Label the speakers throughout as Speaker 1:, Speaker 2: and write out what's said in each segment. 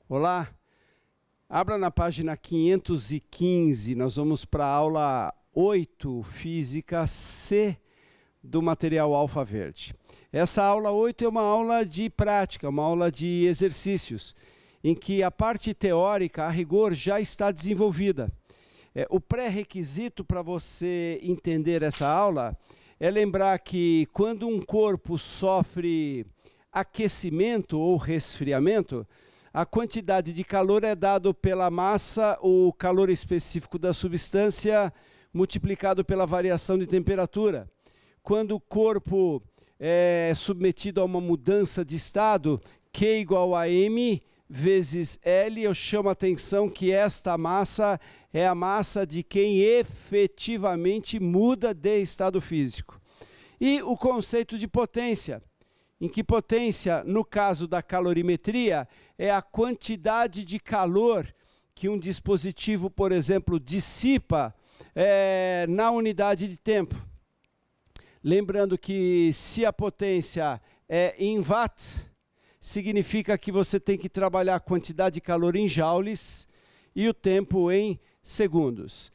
Speaker 1: Olá, abra na página 515, nós vamos para a aula 8, Física C, do material Alfa Verde. Essa aula 8 é uma aula de prática, uma aula de exercícios, em que a parte teórica, a rigor, já está desenvolvida. O pré-requisito para você entender essa aula é lembrar que quando um corpo sofre aquecimento ou resfriamento, a quantidade de calor é dado pela massa, o calor específico da substância, multiplicado pela variação de temperatura. Quando o corpo é submetido a uma mudança de estado, Q igual a M vezes L, eu chamo a atenção que esta massa é a massa de quem efetivamente muda de estado físico. E o conceito de potência, em que potência, no caso da calorimetria, é a quantidade de calor que um dispositivo, por exemplo, dissipa na unidade de tempo. Lembrando que se a potência é em watt, significa que você tem que trabalhar a quantidade de calor em joules e o tempo em segundos.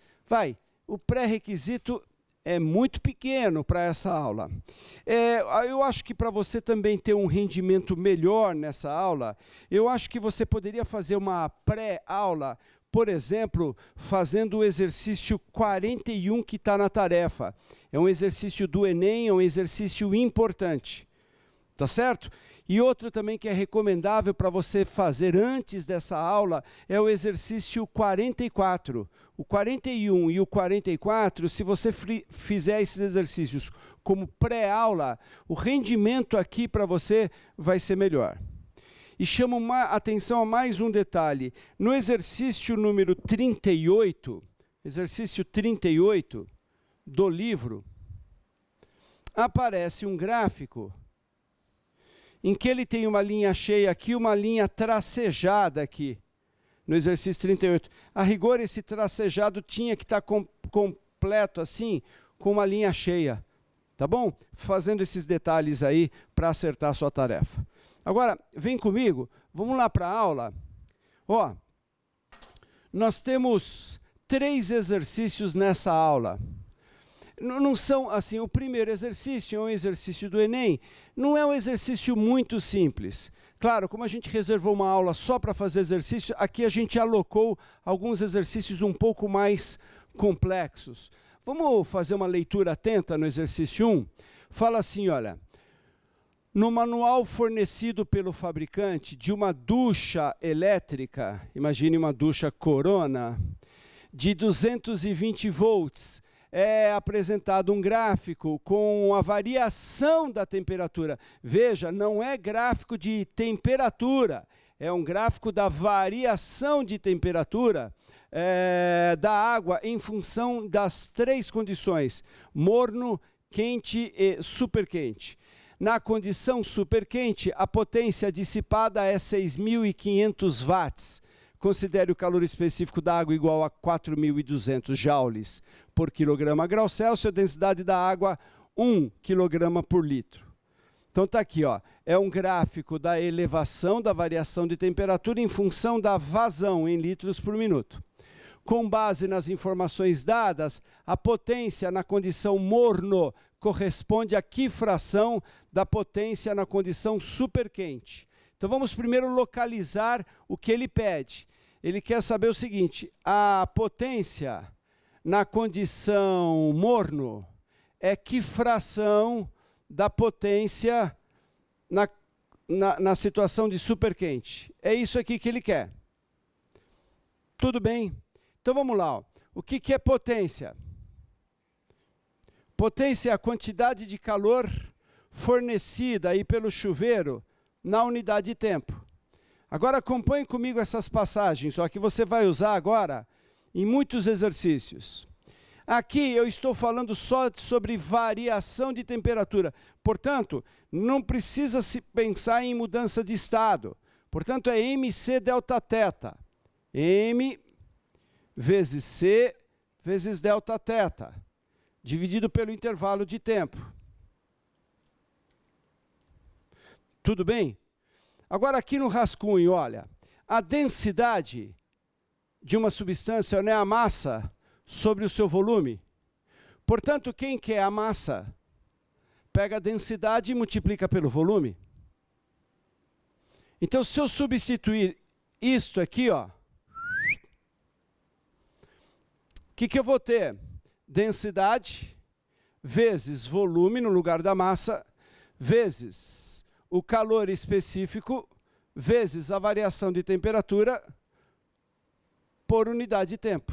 Speaker 1: O pré-requisito é muito pequeno para essa aula. Eu acho que para você também ter um rendimento melhor nessa aula, eu acho que você poderia fazer uma pré-aula, por exemplo, fazendo o exercício 41 que está na tarefa. É um exercício do Enem, é um exercício importante. Tá certo? E outro também que é recomendável para você fazer antes dessa aula é o exercício 44. O 41 e o 44, se você fizer esses exercícios como pré-aula, o rendimento aqui para você vai ser melhor. E chamo atenção a mais um detalhe. No exercício número 38, exercício 38 do livro, aparece um gráfico em que ele tem uma linha cheia aqui, uma linha tracejada aqui, no exercício 38. A rigor, esse tracejado tinha que estar completo assim, com uma linha cheia. Tá bom? Fazendo esses detalhes aí para acertar a sua tarefa. Agora, vem comigo, vamos lá para a aula. Ó, nós temos 3 exercícios nessa aula. Não são, assim, o primeiro exercício é um exercício do Enem, não é um exercício muito simples. Claro, como a gente reservou uma aula só para fazer exercício, aqui a gente alocou alguns exercícios um pouco mais complexos. Vamos fazer uma leitura atenta no exercício 1? Fala assim, olha, no manual fornecido pelo fabricante de uma ducha elétrica, imagine uma ducha Corona, de 220 volts, é apresentado um gráfico com a variação da temperatura. Veja, não é gráfico de temperatura, é um gráfico da variação de temperatura da água em função das 3 condições, morno, quente e superquente. Na condição superquente, a potência dissipada é 6.500 watts. Considere o calor específico da água igual a 4.200 joules por quilograma grau Celsius, a densidade da água 1 kg por litro. Então está aqui, ó, é um gráfico da elevação da variação de temperatura em função da vazão em litros por minuto. Com base nas informações dadas, a potência na condição morno corresponde a que fração da potência na condição superquente? Então vamos primeiro localizar o que ele pede. Ele quer saber o seguinte, a potência na condição morno é que fração da potência na situação de superquente? É isso aqui que ele quer. Tudo bem? Então vamos lá. Ó. O que é potência? Potência é a quantidade de calor fornecida aí pelo chuveiro na unidade de tempo. Agora acompanhe comigo essas passagens, ó, que você vai usar agora em muitos exercícios. Aqui eu estou falando só sobre variação de temperatura. Portanto, não precisa se pensar em mudança de estado. Portanto, é MC delta θ. M vezes C vezes delta θ, dividido pelo intervalo de tempo. Tudo bem? Agora aqui no rascunho, olha, a densidade de uma substância, né, a massa, sobre o seu volume. Portanto, quem quer a massa, pega a densidade e multiplica pelo volume. Então, se eu substituir isto aqui, ó, o que eu vou ter? Densidade vezes volume no lugar da massa, vezes o calor específico, vezes a variação de temperatura por unidade de tempo.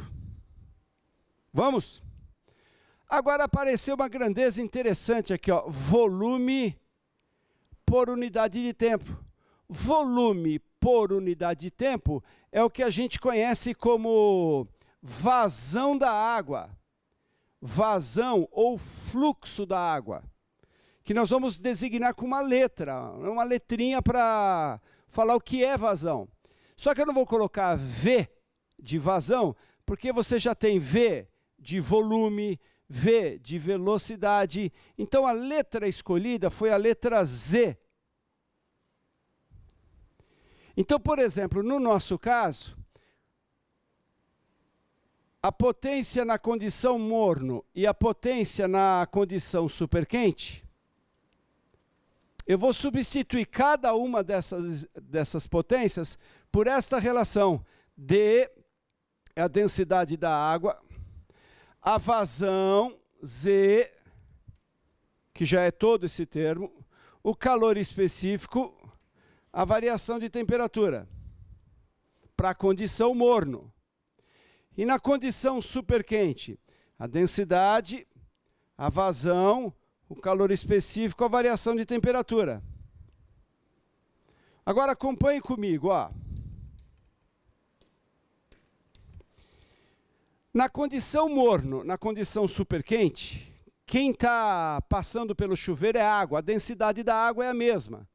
Speaker 1: Vamos? Agora apareceu uma grandeza interessante aqui, ó, volume por unidade de tempo. Volume por unidade de tempo é o que a gente conhece como vazão da água. Vazão ou fluxo da água, que nós vamos designar com uma letra, uma letrinha para falar o que é vazão. Só que eu não vou colocar V de vazão, porque você já tem V de volume, V de velocidade. Então a letra escolhida foi a letra Z. Então, por exemplo, no nosso caso, a potência na condição morno e a potência na condição superquente, eu vou substituir cada uma dessas potências por esta relação. D é a densidade da água, a vazão, Z, que já é todo esse termo, o calor específico, a variação de temperatura, para a condição morno. E na condição superquente, a densidade, a vazão, o calor específico, a variação de temperatura. Agora acompanhe comigo, ó. Na condição morno, na condição superquente, quem está passando pelo chuveiro é a água, a densidade da água é a mesma.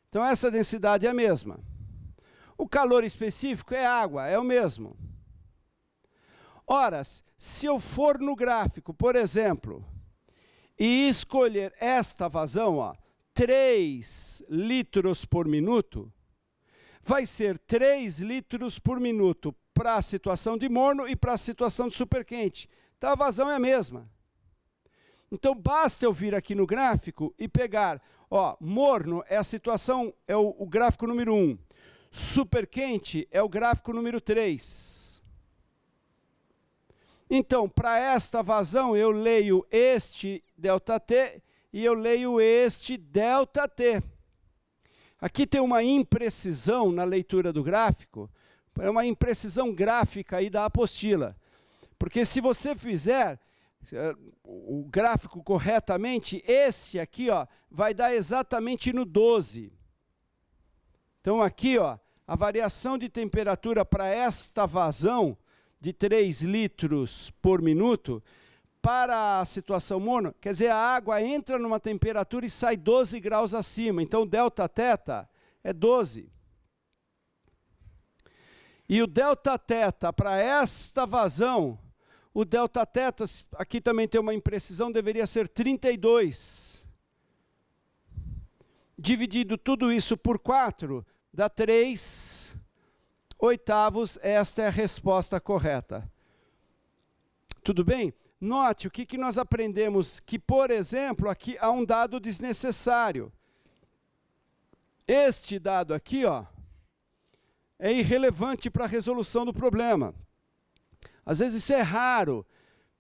Speaker 1: Então essa densidade é a mesma. O calor específico é água, é o mesmo. Ora, se eu for no gráfico, por exemplo, e escolher esta vazão, ó, 3 litros por minuto, vai ser 3 litros por minuto para a situação de morno e para a situação de superquente. Então a vazão é a mesma. Então basta eu vir aqui no gráfico e pegar, ó, morno é a situação, é o gráfico número 1. Superquente é o gráfico número 3. Então, para esta vazão, eu leio este ΔT e eu leio este ΔT. Aqui tem uma imprecisão na leitura do gráfico, é uma imprecisão gráfica aí da apostila. Porque se você fizer o gráfico corretamente, esse aqui, ó, vai dar exatamente no 12. Então aqui, ó, a variação de temperatura para esta vazão de 3 litros por minuto, para a situação morno, quer dizer, a água entra numa temperatura e sai 12 graus acima. Então, ΔT é 12. E o ΔT para esta vazão, o ΔT, aqui também tem uma imprecisão, deveria ser 32. Dividido tudo isso por 4, dá 3 oitavos, esta é a resposta correta. Tudo bem? Note o que nós aprendemos, que, por exemplo, aqui há um dado desnecessário. Este dado aqui, ó, é irrelevante para a resolução do problema. Às vezes isso é raro,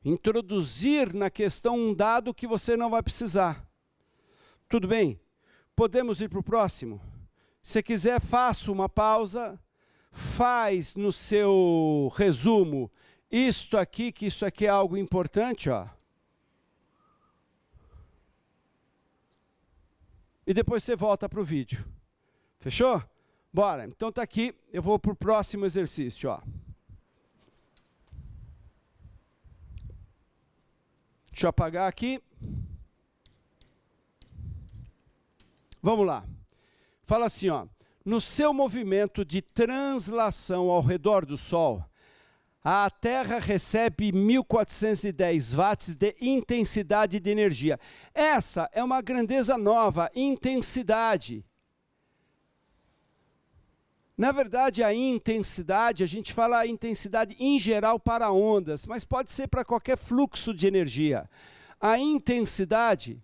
Speaker 1: introduzir na questão um dado que você não vai precisar. Tudo bem? Podemos ir para o próximo? Se quiser, faça uma pausa, faz no seu resumo isto aqui, que isso aqui é algo importante, ó. E depois você volta para o vídeo. Fechou? Bora. Então tá aqui, eu vou para o próximo exercício, ó. Deixa eu apagar aqui. Vamos lá. Fala assim, ó. No seu movimento de translação ao redor do Sol, a Terra recebe 1.410 watts de intensidade de energia. Essa é uma grandeza nova, intensidade. Na verdade, a intensidade, a gente fala a intensidade em geral para ondas, mas pode ser para qualquer fluxo de energia. A intensidade,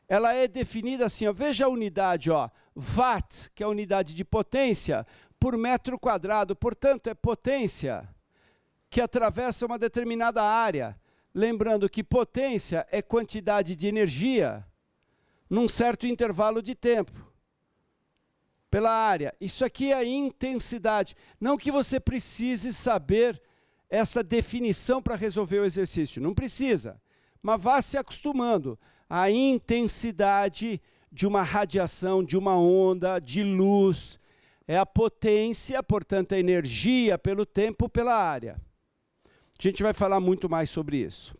Speaker 1: ela é definida assim, ó, veja a unidade, ó, watt, que é a unidade de potência, por metro quadrado. Portanto, é potência que atravessa uma determinada área. Lembrando que potência é quantidade de energia num certo intervalo de tempo. Pela área. Isso aqui é a intensidade. Não que você precise saber essa definição para resolver o exercício. Não precisa. Mas vá se acostumando. A intensidade de uma radiação, de uma onda, de luz, é a potência, portanto, a energia pelo tempo, pela área. A gente vai falar muito mais sobre isso.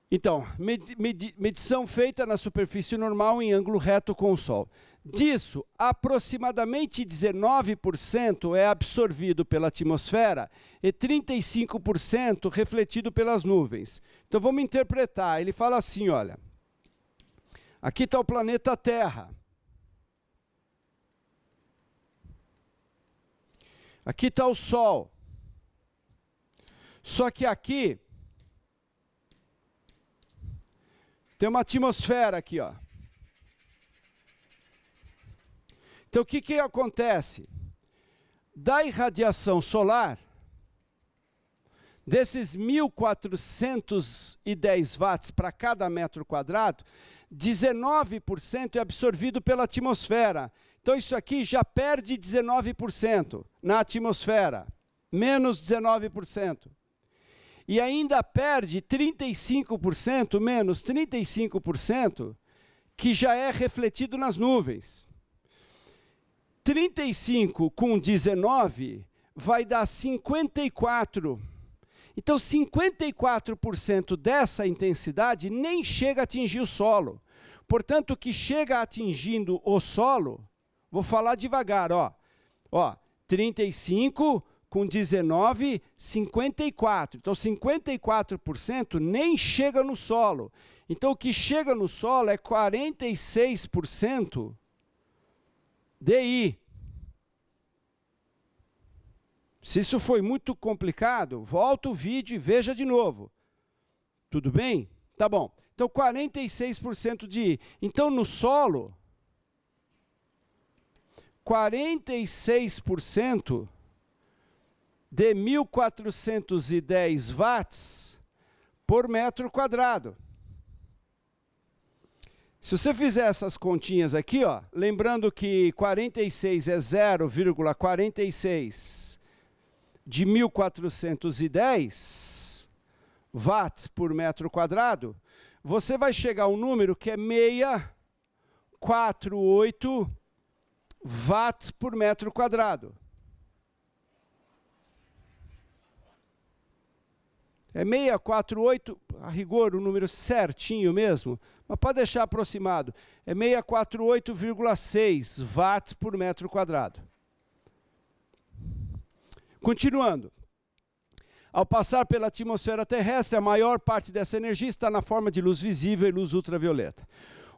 Speaker 1: Então, medição feita na superfície normal em ângulo reto com o Sol. Disso, aproximadamente 19% é absorvido pela atmosfera e 35% refletido pelas nuvens. Então vamos interpretar. Ele fala assim, olha, aqui está o planeta Terra. Aqui está o Sol. Só que aqui tem uma atmosfera aqui, ó. Então, o que acontece? Da irradiação solar, desses 1.410 watts para cada metro quadrado, 19% é absorvido pela atmosfera. Então, isso aqui já perde 19% na atmosfera, menos 19%. E ainda perde 35%, menos 35%, que já é refletido nas nuvens. 35 com 19 vai dar 54. Então, 54% dessa intensidade nem chega a atingir o solo. Portanto, o que chega atingindo o solo, vou falar devagar, ó. Ó, 35 com 19, 54. Então, 54% nem chega no solo. Então, o que chega no solo é 46% DI. Se isso foi muito complicado, volta o vídeo e veja de novo. Tudo bem? Tá bom. Então, 46% de I. Então, no solo, 46% de 1.410 watts por metro quadrado. Se você fizer essas continhas aqui, ó, lembrando que 46 é 0,46 de 1.410 watts por metro quadrado, você vai chegar a um número que é 648 watts por metro quadrado. É 648, a rigor, o número certinho mesmo, mas pode deixar aproximado. É 648,6 watts por metro quadrado. Continuando. Ao passar pela atmosfera terrestre, a maior parte dessa energia está na forma de luz visível e luz ultravioleta.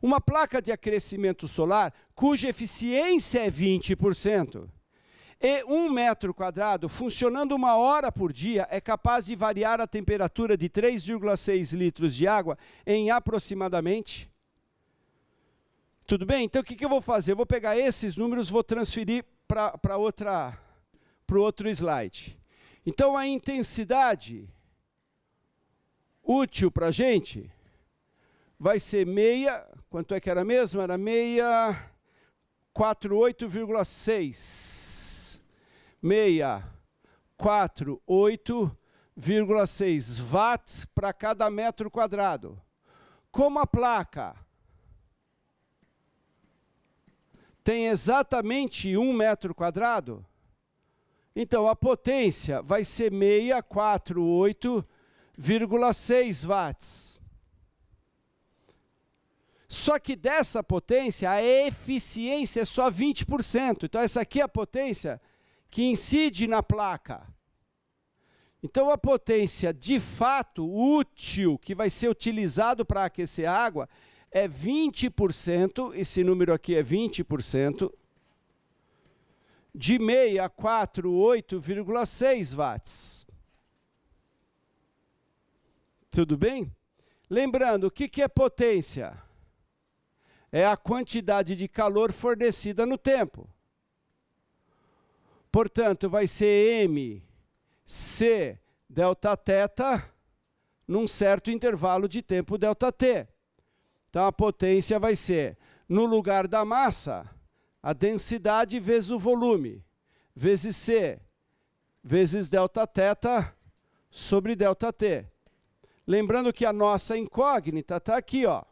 Speaker 1: Uma placa de aquecimento solar, cuja eficiência é 20%, e 1 metro quadrado, funcionando 1 hora por dia, é capaz de variar a temperatura de 3,6 litros de água em aproximadamente. Tudo bem? Então, o que eu vou fazer? Eu vou pegar esses números, vou transferir para o outro slide. Então, a intensidade útil para a gente vai ser quanto é que era mesmo? Era 648,6. 648,6 watts para cada metro quadrado. Como a placa tem exatamente 1 metro quadrado, então a potência vai ser 648,6 watts. Só que dessa potência, a eficiência é só 20%. Então, essa aqui é a potência que incide na placa. Então, a potência de fato útil, que vai ser utilizado para aquecer a água, é 20%, esse número aqui é 20%, de 648,6 watts. Tudo bem? Lembrando, o que é potência? É a quantidade de calor fornecida no tempo. Portanto, vai ser M, C, delta θ, num certo intervalo de tempo delta t. Então, a potência vai ser, no lugar da massa, a densidade vezes o volume, vezes C, vezes delta θ sobre delta t. Lembrando que a nossa incógnita está aqui, ó.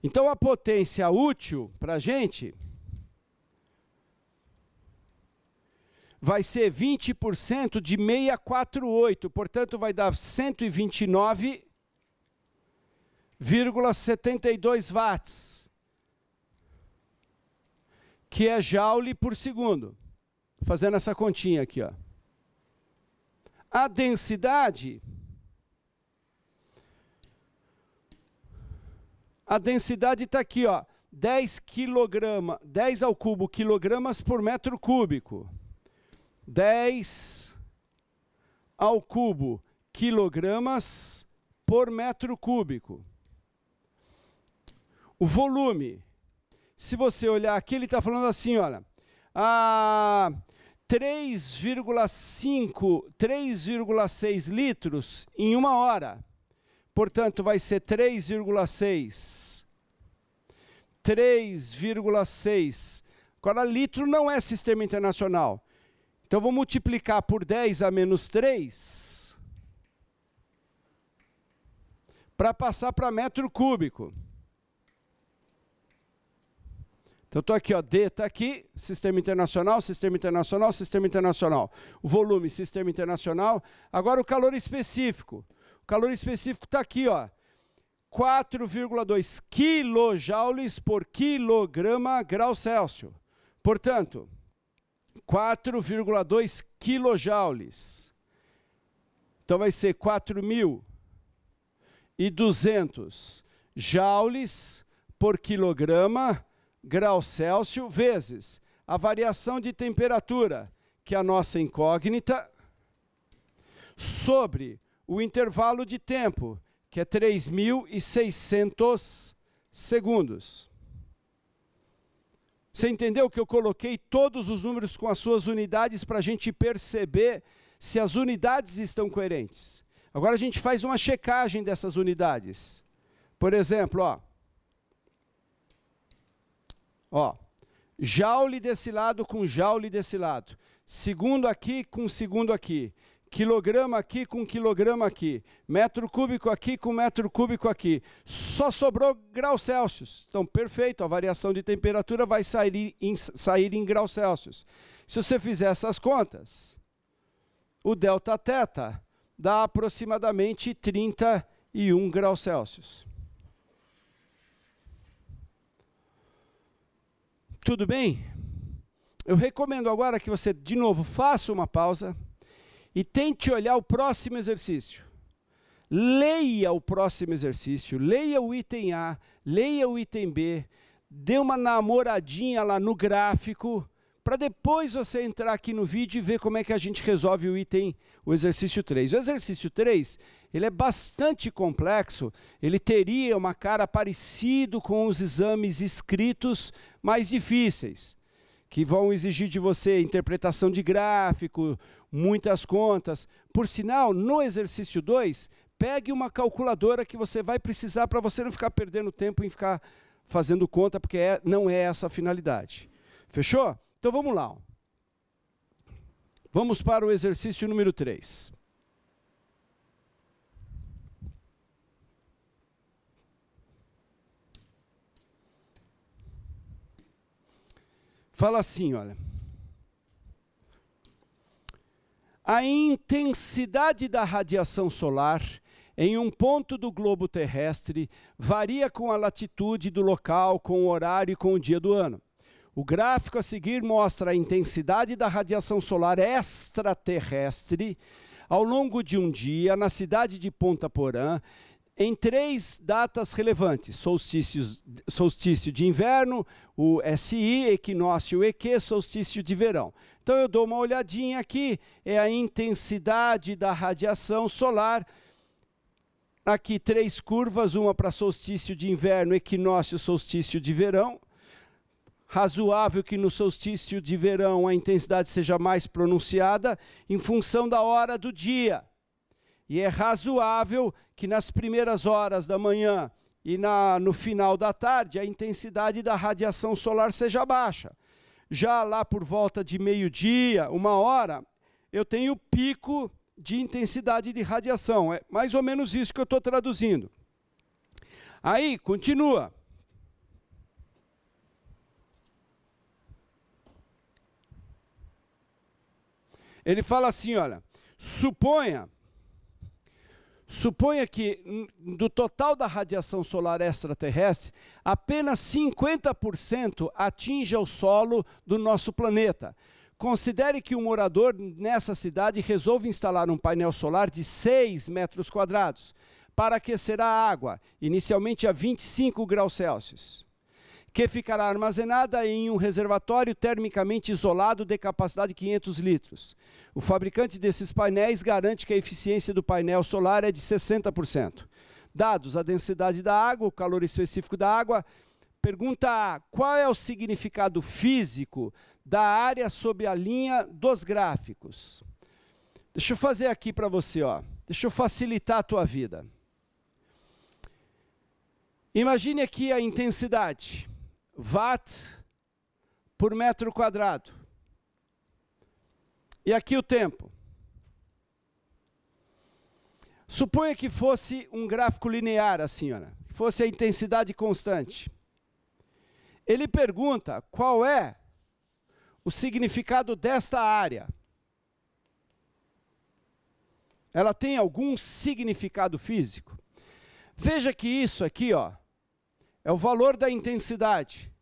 Speaker 1: Então, a potência útil para a gente vai ser 20% de 648, portanto, vai dar 129,72 watts, que é joule por segundo. Fazendo essa continha aqui, ó. A densidade está aqui, ó, 10 ao cubo quilogramas por metro cúbico. 10 ao cubo quilogramas por metro cúbico. O volume, se você olhar aqui, ele está falando assim, olha, 3,6 litros em 1 hora. Portanto, vai ser 3,6. Agora, litro não é sistema internacional. Então, vou multiplicar por 10 a menos 3 para passar para metro cúbico. Então, estou aqui, ó, D está aqui, sistema internacional, sistema internacional, sistema internacional. O volume, sistema internacional. Agora, o calor específico. O calor específico está aqui, ó, 4,2 quilojoules por quilograma grau Celsius. Portanto, 4,2 quilojoules. Então, vai ser 4.200 joules por quilograma grau Celsius, vezes a variação de temperatura, que é a nossa incógnita, sobre o intervalo de tempo, que é 3.600 segundos. Você entendeu que eu coloquei todos os números com as suas unidades para a gente perceber se as unidades estão coerentes? Agora a gente faz uma checagem dessas unidades. Por exemplo, ó, joule desse lado com joule desse lado. Segundo aqui com segundo aqui. Quilograma aqui com quilograma aqui. Metro cúbico aqui com metro cúbico aqui. Só sobrou grau Celsius. Então, perfeito, a variação de temperatura vai sair em grau Celsius. Se você fizer essas contas, o delta θ dá aproximadamente 31 graus Celsius. Tudo bem? Eu recomendo agora que você, de novo, faça uma pausa e tente olhar o próximo exercício. Leia o próximo exercício, leia o item A, leia o item B, dê uma namoradinha lá no gráfico, para depois você entrar aqui no vídeo e ver como é que a gente resolve o exercício 3. O exercício 3, ele é bastante complexo, ele teria uma cara parecida com os exames escritos mais difíceis, que vão exigir de você interpretação de gráfico, muitas contas. Por sinal, no exercício 2, pegue uma calculadora que você vai precisar para você não ficar perdendo tempo em ficar fazendo conta, porque não é essa a finalidade. Fechou? Então vamos lá. Vamos para o exercício número 3. Fala assim, olha. A intensidade da radiação solar em um ponto do globo terrestre varia com a latitude do local, com o horário e com o dia do ano. O gráfico a seguir mostra a intensidade da radiação solar extraterrestre ao longo de um dia na cidade de Ponta Porã, em 3 datas relevantes: solstício de inverno, o SI, equinócio EQ, solstício de verão. Então eu dou uma olhadinha aqui, é a intensidade da radiação solar. Aqui 3 curvas, uma para solstício de inverno, equinócio, solstício de verão. Razoável que no solstício de verão a intensidade seja mais pronunciada em função da hora do dia. E é razoável que nas primeiras horas da manhã e no final da tarde a intensidade da radiação solar seja baixa. Já lá por volta de meio-dia, 1h, eu tenho pico de intensidade de radiação. É mais ou menos isso que eu estou traduzindo. Aí, continua. Ele fala assim, olha, suponha que do total da radiação solar extraterrestre, apenas 50% atinja o solo do nosso planeta. Considere que um morador nessa cidade resolve instalar um painel solar de 6 metros quadrados para aquecer a água, inicialmente a 25 graus Celsius, que ficará armazenada em um reservatório termicamente isolado de capacidade de 500 litros. O fabricante desses painéis garante que a eficiência do painel solar é de 60%. Dados a densidade da água, o calor específico da água. Pergunta A: qual é o significado físico da área sob a linha dos gráficos? Deixa eu fazer aqui para você, ó. Deixa eu facilitar a tua vida. Imagine aqui a intensidade. Watt por metro quadrado. E aqui o tempo. Suponha que fosse um gráfico linear, assim, olha, que fosse a intensidade constante. Ele pergunta qual é o significado desta área. Ela tem algum significado físico? Veja que isso aqui, ó, é o valor da intensidade.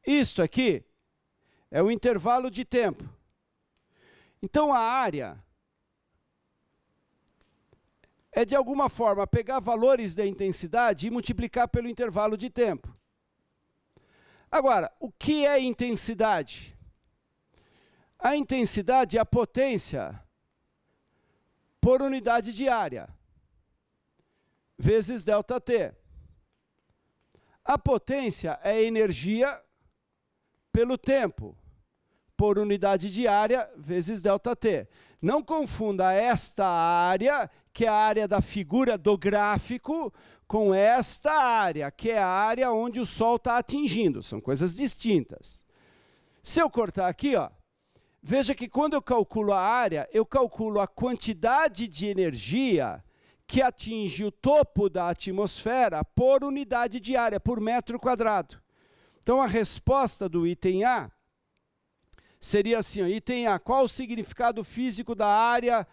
Speaker 1: Isto aqui é o intervalo de tempo. Então a área é de alguma forma pegar valores da intensidade e multiplicar pelo intervalo de tempo. Agora, o que é intensidade? A intensidade é a potência por unidade de área, vezes ΔT. A potência é a energia pelo tempo, por unidade de área, vezes ΔT. Não confunda esta área, que é a área da figura do gráfico, com esta área, que é a área onde o Sol está atingindo. São coisas distintas. Se eu cortar aqui, ó, veja que quando eu calculo a área, eu calculo a quantidade de energia que atinge o topo da atmosfera por unidade de área, por metro quadrado. Então, a resposta do item A seria assim, ó, item A: qual o significado físico da área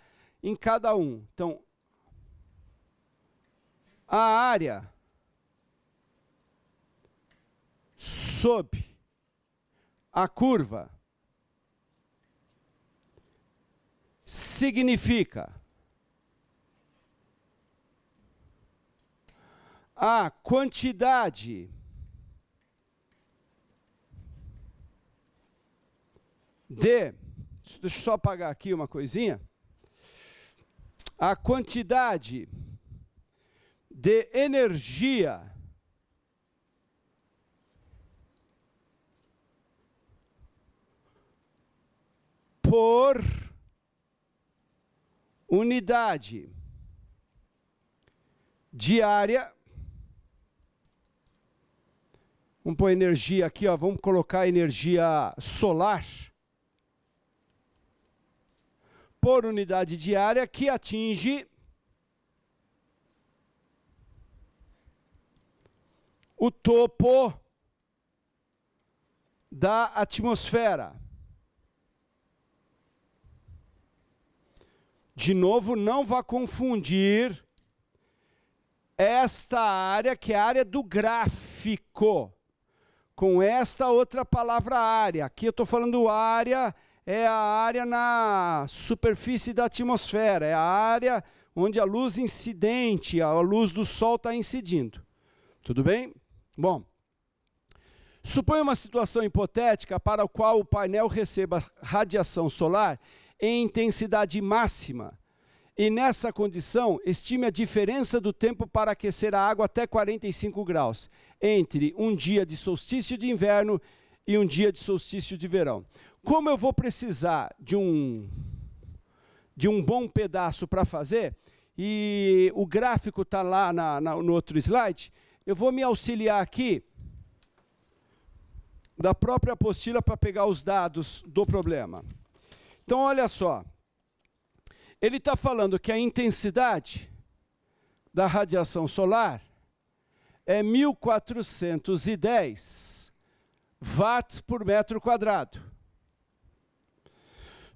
Speaker 1: em cada um? Então, a área sob a curva significa a quantidade de, deixa eu só apagar aqui uma coisinha, a quantidade de energia por unidade de área. Vamos pôr energia aqui, ó, vamos colocar energia solar por unidade de área que atinge o topo da atmosfera. De novo, não vá confundir esta área, que é a área do gráfico, com esta outra palavra área. Aqui eu estou falando área, é a área na superfície da atmosfera, é a área onde a luz incidente, a luz do sol está incidindo. Tudo bem? Bom, suponha uma situação hipotética para a qual o painel receba radiação solar em intensidade máxima. E nessa condição, estime a diferença do tempo para aquecer a água até 45 graus, entre um dia de solstício de inverno e um dia de solstício de verão. Como eu vou precisar de um bom pedaço para fazer, e o gráfico está lá no outro slide, eu vou me auxiliar aqui da própria apostila para pegar os dados do problema. Então, olha só. Ele está falando que a intensidade da radiação solar é 1.410 watts por metro quadrado.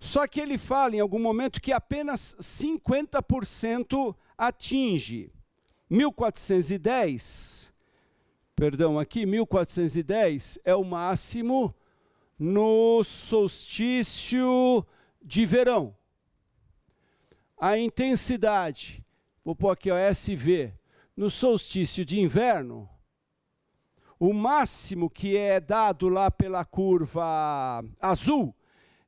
Speaker 1: Só que ele fala em algum momento que apenas 50% atinge. 1.410, perdão, aqui 1.410 é o máximo no solstício de verão. A intensidade, vou pôr aqui, ó, SV, no solstício de inverno, o máximo que é dado lá pela curva azul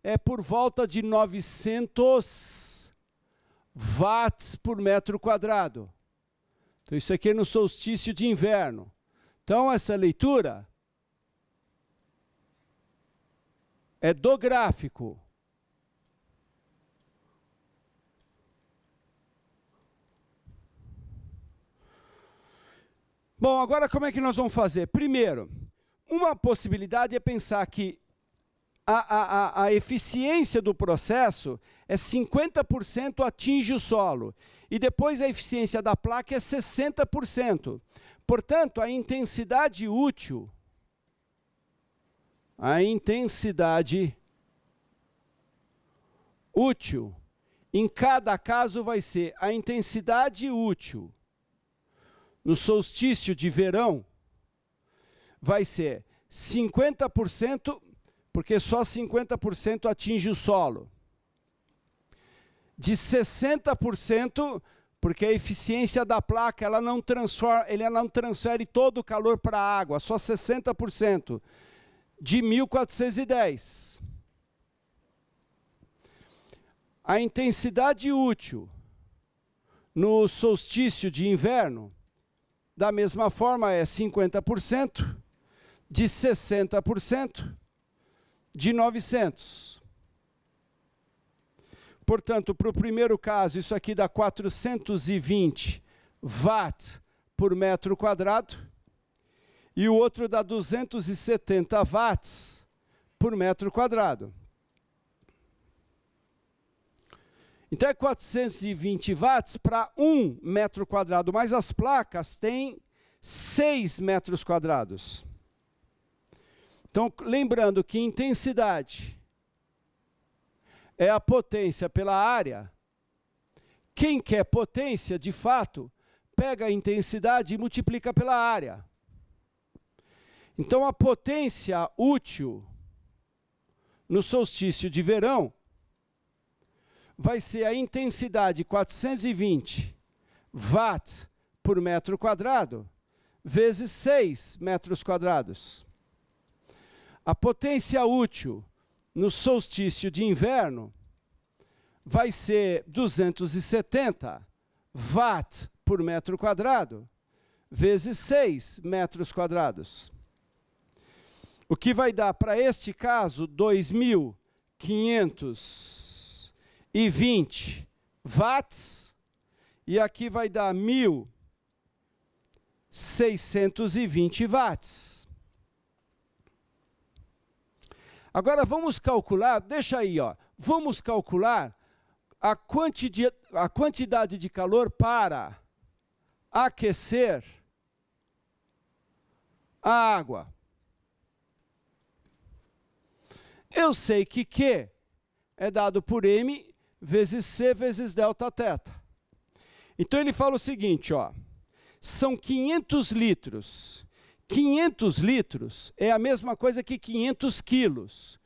Speaker 1: é por volta de 900 watts por metro quadrado. Então, isso aqui é no solstício de inverno. Então, essa leitura é do gráfico. Bom, agora como é que nós vamos fazer? Primeiro, uma possibilidade é pensar que a eficiência do processo é 50% atinge o solo. E depois a eficiência da placa é 60%. Portanto, a intensidade útil em cada caso vai ser a intensidade útil no solstício de verão vai ser 50%, porque só 50% atinge o solo. De 60%, porque a eficiência da placa ela não transfere todo o calor para a água, só 60%. De 1.410. A intensidade útil no solstício de inverno da mesma forma, é 50%, de 60%, de 900. Portanto, para o primeiro caso, isso aqui dá 420 watts por metro quadrado, e o outro dá 270 watts por metro quadrado. Então, é 420 watts para 1 metro quadrado, mas as placas têm 6 metros quadrados. Então, lembrando que intensidade é a potência pela área. Quem quer potência, de fato, pega a intensidade e multiplica pela área. Então, a potência útil no solstício de verão vai ser a intensidade 420 watts por metro quadrado, vezes 6 metros quadrados. A potência útil no solstício de inverno vai ser 270 watts por metro quadrado, vezes 6 metros quadrados. O que vai dar para este caso 2.520 watts, e aqui vai dar 1.620 watts. Agora vamos calcular, deixa aí, ó, vamos calcular a quantidade de calor para aquecer a água. Eu sei que Q é dado por M vezes C vezes delta θ. Então ele fala o seguinte, ó, são 500 litros. 500 litros é a mesma coisa que 500 quilos.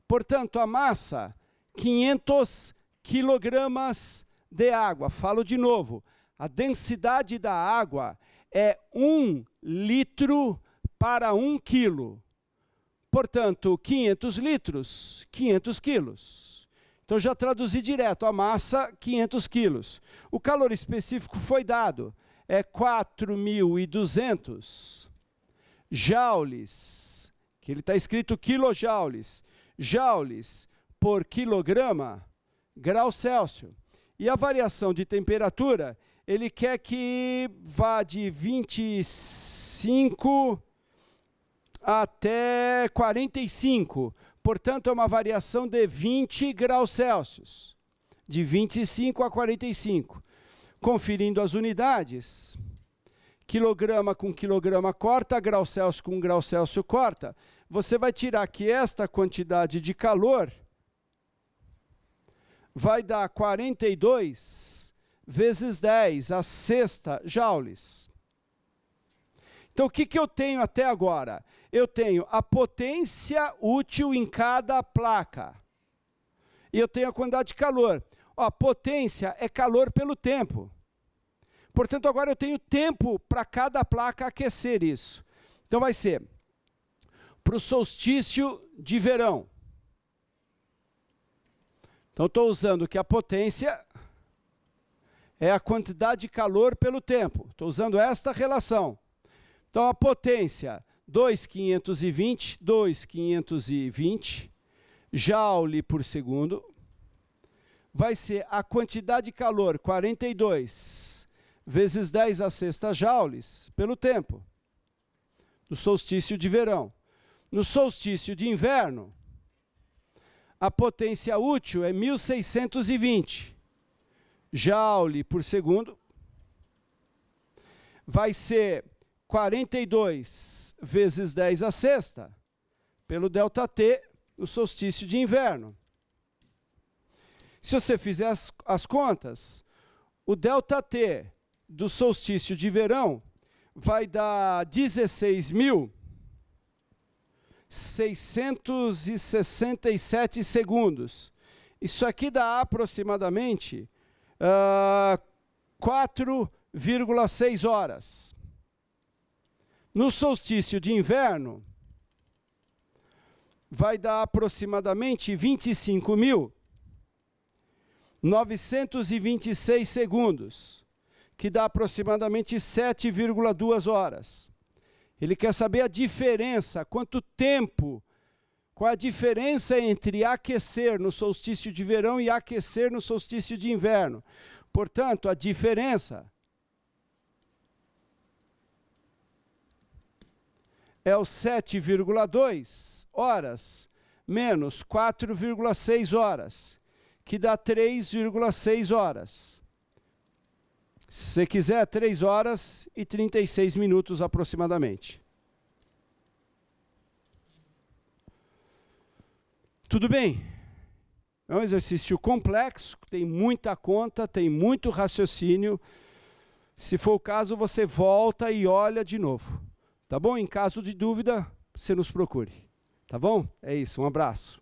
Speaker 1: Portanto, a massa, 500 quilogramas de água. Falo de novo. A densidade da água é 1 litro para 1 quilo. Portanto, 500 litros, 500 quilos. Então, já traduzi direto. A massa, 500 quilos. O calor específico foi dado. É 4.200 joules, que ele está escrito quilojoules. Joules por quilograma, grau Celsius. E a variação de temperatura, ele quer que vá de 25 até 45. Portanto, é uma variação de 20 graus Celsius. De 25 a 45. Conferindo as unidades, quilograma com quilograma corta, grau Celsius com grau Celsius corta, você vai tirar que esta quantidade de calor vai dar 42 vezes 10 a sexta joules. Então, o que eu tenho até agora? Eu tenho a potência útil em cada placa. E eu tenho a quantidade de calor. A potência é calor pelo tempo. Portanto, agora eu tenho tempo para cada placa aquecer isso. Então, vai ser para o solstício de verão. Então, estou usando que a potência é a quantidade de calor pelo tempo. Estou usando esta relação. Então, a potência, 2.520 joule por segundo. Vai ser a quantidade de calor, 42 vezes 10 a sexta joules, pelo tempo. No solstício de verão. No solstício de inverno, a potência útil é 1.620 joule por segundo. Vai ser 42 vezes 10 a sexta, pelo ΔT, no solstício de inverno. Se você fizer as contas, o ΔT do solstício de verão vai dar 16.667 segundos. Isso aqui dá aproximadamente 4,6 horas. No solstício de inverno, vai dar aproximadamente 25.926 segundos, que dá aproximadamente 7,2 horas. Ele quer saber a diferença, quanto tempo, qual a diferença entre aquecer no solstício de verão e aquecer no solstício de inverno. Portanto, a diferença é o 7,2 horas menos 4,6 horas, que dá 3,6 horas. Se você quiser, 3 horas e 36 minutos aproximadamente. Tudo bem? É um exercício complexo, tem muita conta, tem muito raciocínio. Se for o caso, você volta e olha de novo. Tá bom? Em caso de dúvida, você nos procure. Tá bom? É isso, um abraço.